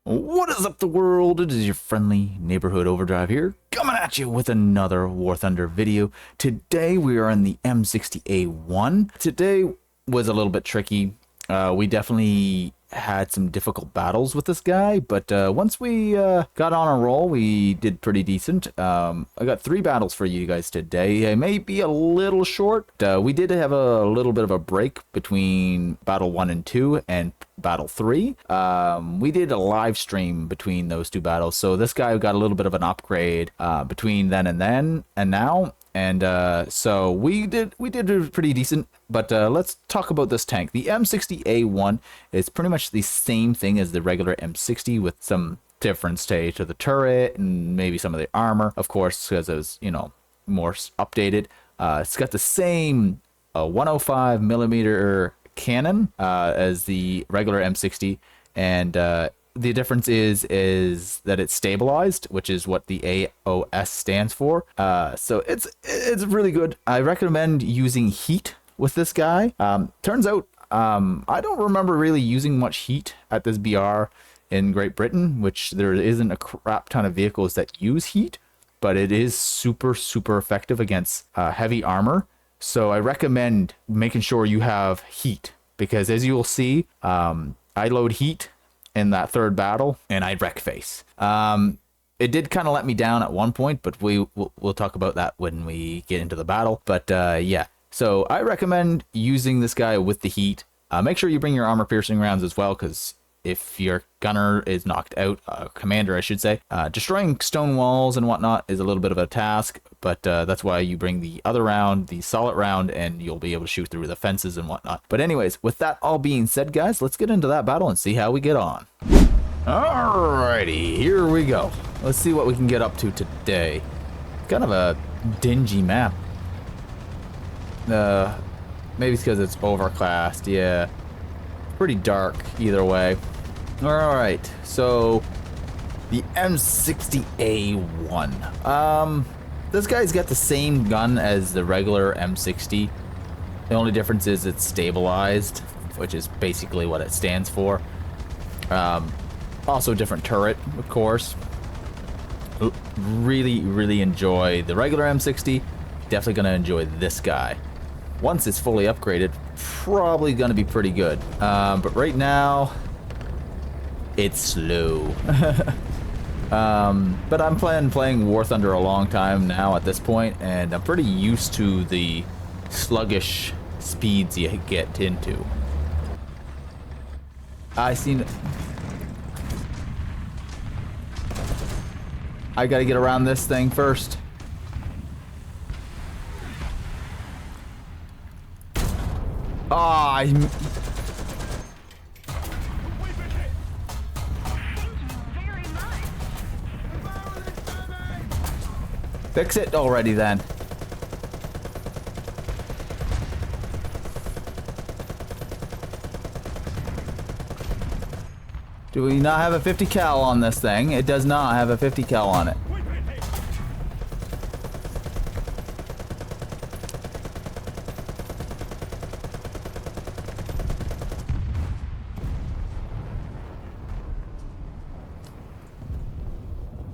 What is up, the world? It is your friendly neighborhood overdrive here, coming at you with another War Thunder video. Today we are in the M60A1. Today was a little bit tricky. We definitely had some difficult battles with this guy, but once we got on a roll, we did pretty decent. I got 3 battles for you guys today. It may be a little short. We did have a little bit of a break between battle 1 and 2 and battle 3. We did a live stream between those 2 battles, so this guy got a little bit of an upgrade between then and now. And so we did pretty decent, but let's talk about this tank. The M60A1 is pretty much the same thing as the regular M60 with some difference to the turret and maybe some of the armor, of course, because it was, you know, more updated. It's got the same 105 millimeter cannon as the regular M60, and the difference is that it's stabilized, which is what the AOS stands for. So it's really good. I recommend using heat with this guy. Turns out I don't remember really using much heat at this BR in Great Britain, which there isn't a crap ton of vehicles that use heat, but it is super effective against heavy armor. So I recommend making sure you have heat, because as you will see, I load heat in that 3rd battle and I wreck face. It did kind of let me down at one point, but we'll talk about that when we get into the battle. But yeah, so I recommend using this guy with the heat. Make sure you bring your armor piercing rounds as well, because if your gunner is knocked out, commander I should say, destroying stone walls and whatnot is a little bit of a task, but that's why you bring the other round, the solid round, and you'll be able to shoot through the fences and whatnot. But anyways, with that all being said, guys, let's get into that battle and see how we get on. Alrighty, here we go. Let's see what we can get up to today. Kind of a dingy map. Maybe it's because it's overclassed. Yeah, pretty dark either way. Alright, so the M60A1. This guy's got the same gun as the regular M60. The only difference is it's stabilized, which is basically what it stands for. Also different turret, of course. Really enjoy the regular M60. Definitely gonna enjoy this guy. Once it's fully upgraded, probably gonna be pretty good. But right now, it's slow. But I'm playing War Thunder a long time now at this point, and I'm pretty used to the sluggish speeds you get into. I gotta get around this thing first. Ah, fix it already then. Do we not have a 50 cal on this thing? It does not have a 50 cal on it.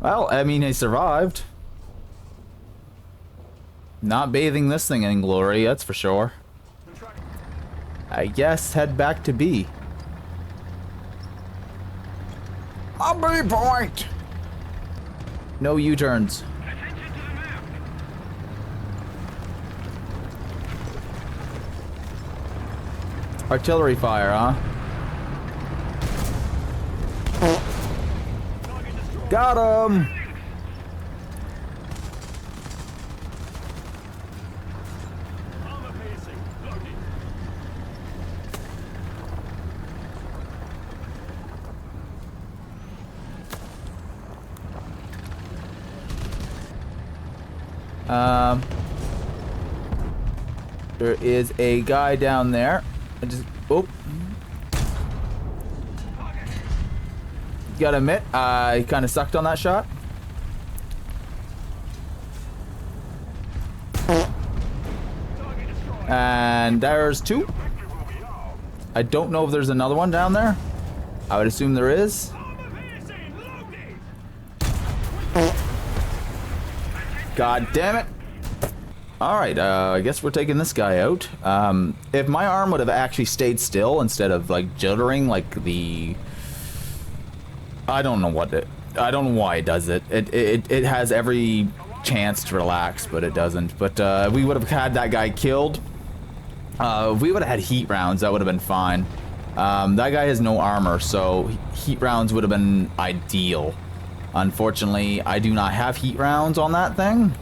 Well, I mean, he survived. Not bathing this thing in glory, that's for sure. I guess head back to B. A B point! No U-turns. Artillery fire, huh? Got him! There is a guy down there. Oh. Gotta admit, I kind of sucked on that shot. And there's 2. I don't know if there's another one down there. I would assume there is. God damn it. Alright, I guess we're taking this guy out. If my arm would have actually stayed still instead of, like, jittering like the... I don't know why it does it. It has every chance to relax, but it doesn't. But, we would have had that guy killed. If we would have had heat rounds, that would have been fine. That guy has no armor, so heat rounds would have been ideal. Unfortunately, I do not have heat rounds on that thing.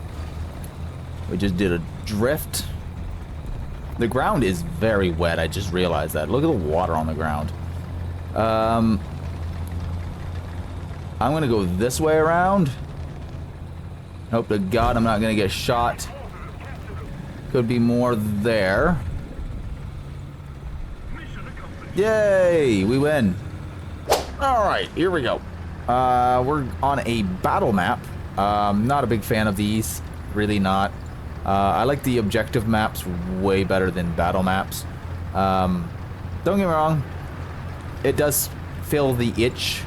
We just did a drift. The ground is very wet. I just realized that. Look at the water on the ground. I'm gonna go this way around. Hope to God I'm not gonna get shot. Could be more there. Yay! We win. Alright, here we go. We're on a battle map. Not a big fan of these. Really not. I like the objective maps way better than battle maps. Don't get me wrong. It does fill the itch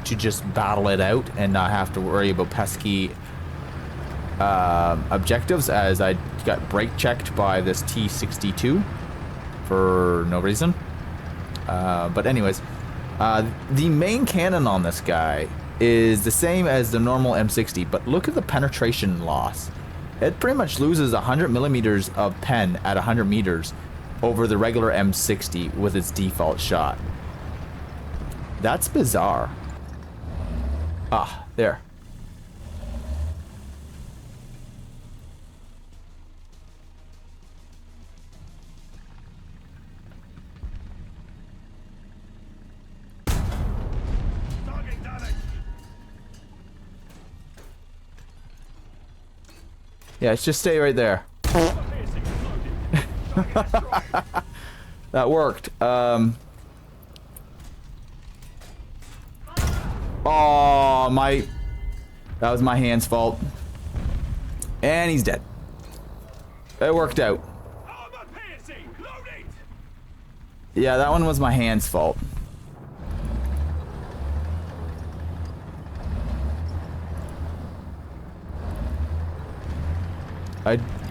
to just battle it out and not have to worry about pesky objectives, as I got brake checked by this T62 for no reason. But anyways, the main cannon on this guy is the same as the normal M60, but look at the penetration loss. It pretty much loses 100 millimeters of pen at 100 meters over the regular M60 with its default shot. That's bizarre. Ah, there. Yeah, let's just stay right there. That worked. Oh, that was my hand's fault. And he's dead. It worked out. Yeah, that one was my hand's fault.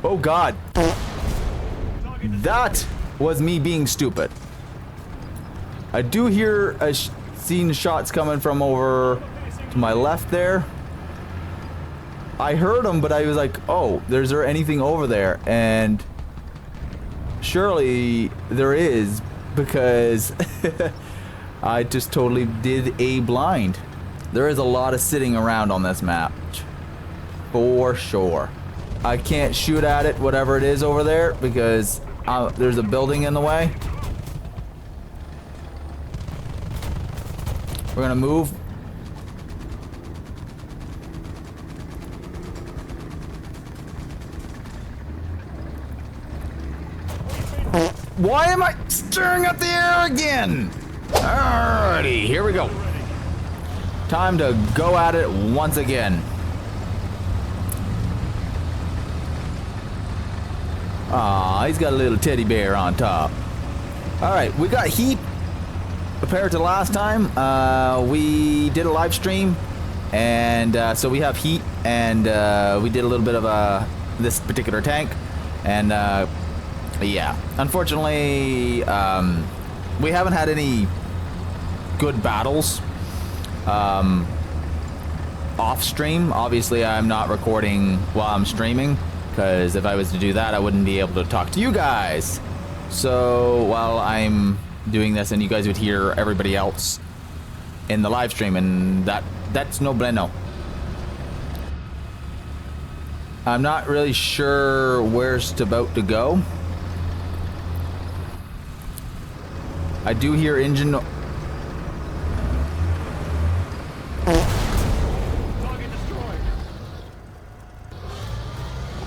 Oh God. That was me being stupid. I do hear seen shots coming from over to my left there. I heard them, but I was like, oh, is there anything over there? And surely there is, because I just totally did a blind. There is a lot of sitting around on this map, for sure. I can't shoot at it, whatever it is over there, because there's a building in the way. We're gonna move. Why am I stirring up the air again? Alrighty, here we go. Time to go at it once again. Aw, he's got a little teddy bear on top. Alright, we got heat compared to last time. We did a live stream, and so we have heat, and we did a little bit of this particular tank, and yeah, unfortunately, we haven't had any good battles off stream. Obviously, I'm not recording while I'm streaming, because if I was to do that, I wouldn't be able to talk to you guys. So while I'm doing this, and you guys would hear everybody else in the live stream, and that's no bueno. I'm not really sure where it's about to go. I do hear engine.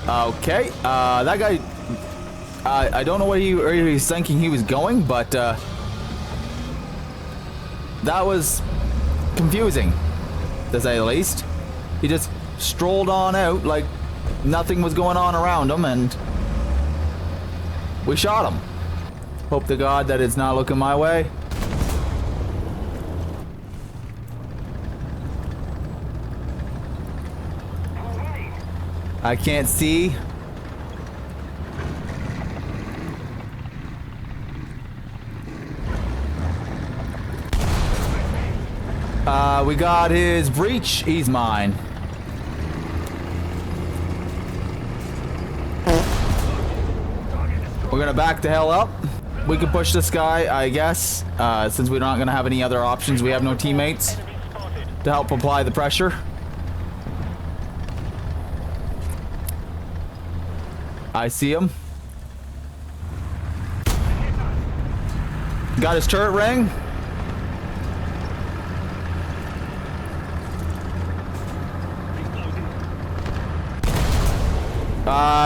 Okay, that guy, I don't know where he was thinking he was going, but that was confusing, to say the least. He just strolled on out like nothing was going on around him, and we shot him. Hope to God that it's not looking my way. I can't see. We got his breach. He's mine. We're gonna back the hell up. We can push this guy, I guess, since we're not gonna have any other options. We have no teammates to help apply the pressure. I see him. Got his turret ring.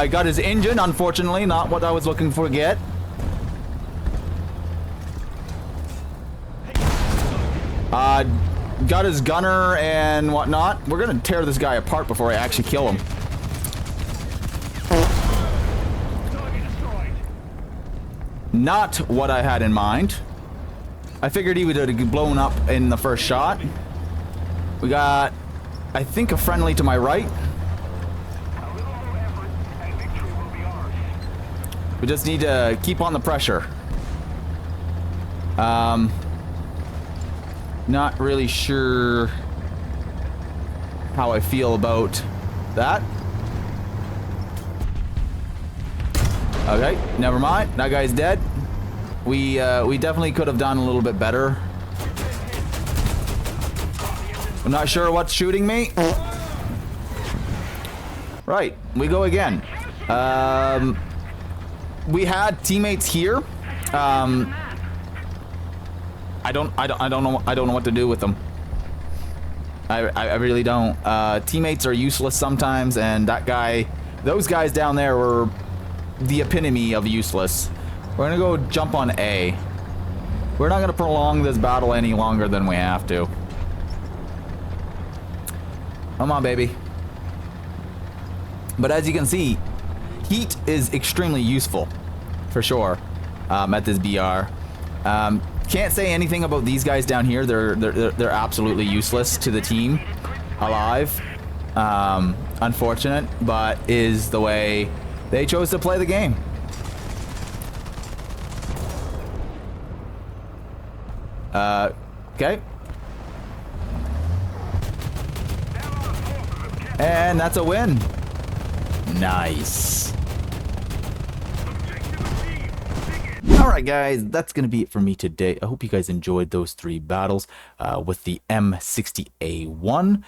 Got his engine, unfortunately, not what I was looking for yet. Got his gunner and whatnot. We're gonna tear this guy apart before I actually kill him. Not what I had in mind. I figured he would have blown up in the first shot. We got, I think, a friendly to my right. We just need to keep on the pressure. Not really sure how I feel about that. Okay, never mind. That guy's dead. We definitely could have done a little bit better. I'm not sure what's shooting me. Right, we go again. We had teammates here. I don't know what to do with them. I really don't. Teammates are useless sometimes, and that guy, those guys down there were the epitome of useless. We're gonna go jump on A. We're not gonna prolong this battle any longer than we have to. Come on, baby. But as you can see, heat is extremely useful, for sure, at this BR. Can't say anything about these guys down here. They're absolutely useless to the team, alive. Unfortunate, but is the way they chose to play the game. Okay. And that's a win. Nice. Alright guys, that's going to be it for me today. I hope you guys enjoyed those 3 battles with the M60A1.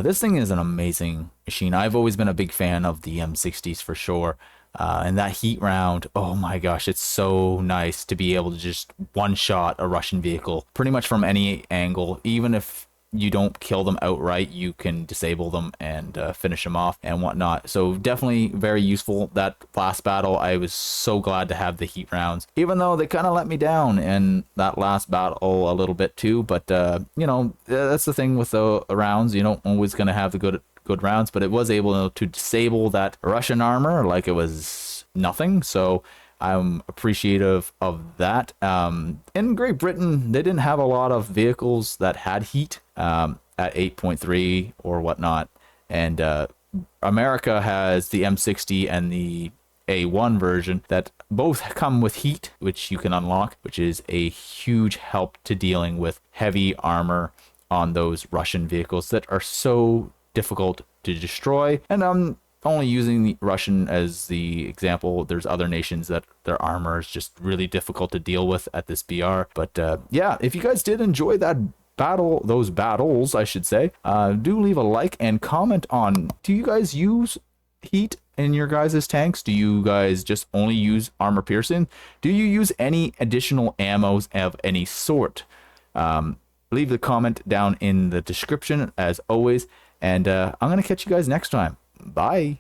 This thing is an amazing machine. I've always been a big fan of the M60s for sure. And that heat round, oh my gosh, it's so nice to be able to just one-shot a Russian vehicle pretty much from any angle. Even if you don't kill them outright, you can disable them and finish them off and whatnot. So definitely very useful. That last battle, I was so glad to have the heat rounds, even though they kind of let me down in that last battle a little bit too. But you know, that's the thing with the rounds. You don't always gonna have the good rounds, but it was able to disable that Russian armor like it was nothing. So I'm appreciative of that. In Great Britain, they didn't have a lot of vehicles that had heat at 8.3 or whatnot. And America has the M60 and the A1 version that both come with heat, which you can unlock, which is a huge help to dealing with heavy armor on those Russian vehicles that are so difficult to destroy. And I'm only using the Russian as the example. There's other nations that their armor is just really difficult to deal with at this BR. But yeah, if you guys did enjoy that battle, those battles, I should say, do leave a like and comment on, do you guys use heat in your guys' tanks? Do you guys just only use armor piercing? Do you use any additional ammos of any sort? Leave the comment down in the description as always, and I'm gonna catch you guys next time. Bye.